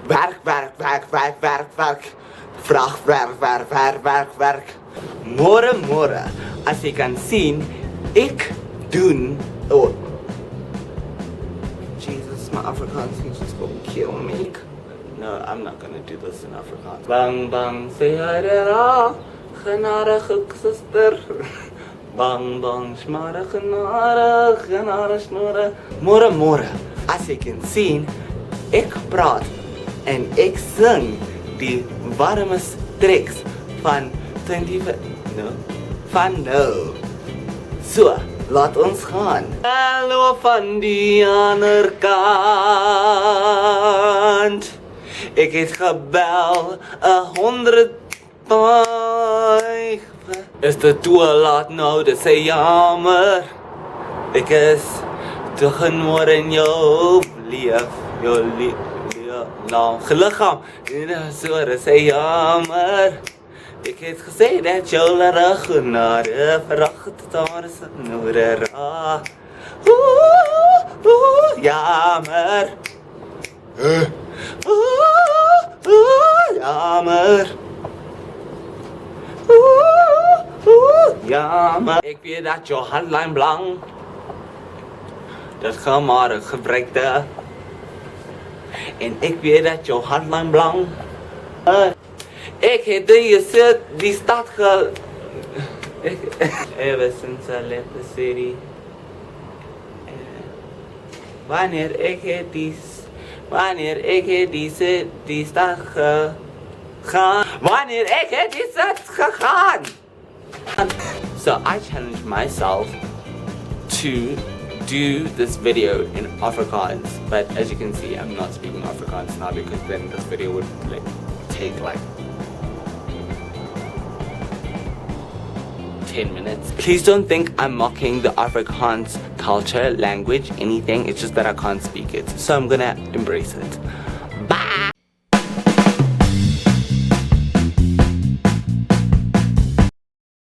Werk, werk, werk, werk, werk, werk. Vrachtwerk, werk, werk, werk, werk. Môre, môre. As jy kan sien, ek doen... Oh. Jesus, my Afrikaans is just gonna kill me. No, I'm not gonna do this in Afrikaans. Bang, bang, sê hy dit al. Genadige suster. Bang, bang, smare, genade, genade, snore. Môre, môre. As jy kan sien, ek praat en ek sing die warme treks van 20... van nou. So, laat ons gaan. Hallo van die ander kant. Ek het gebel 100 paai. Is dit te laat nou, dit sê jammer. Ek is te genoor in jou lief, nou, gelukkig. So, dit sê jammer. Ek het gesê dat jou laat genade verag tot daar is noorde ra. Jammer. Jammer. Jammer. Ek weet dat jou handlyn blank. Dat gaan maar 'n gebruikte. En ek weet dat jou handlyn blank. Ek het die stad ever since I left the city. Wanneer ek het die stad gegaan. Wanneer ek het die stad gegaan. So I challenged myself to do this video in Afrikaans, but as you can see, I'm not speaking Afrikaans now because then this video would take 10 minutes. Please don't think I'm mocking the Afrikaans culture, language, anything. It's just that I can't speak it. So I'm gonna embrace it.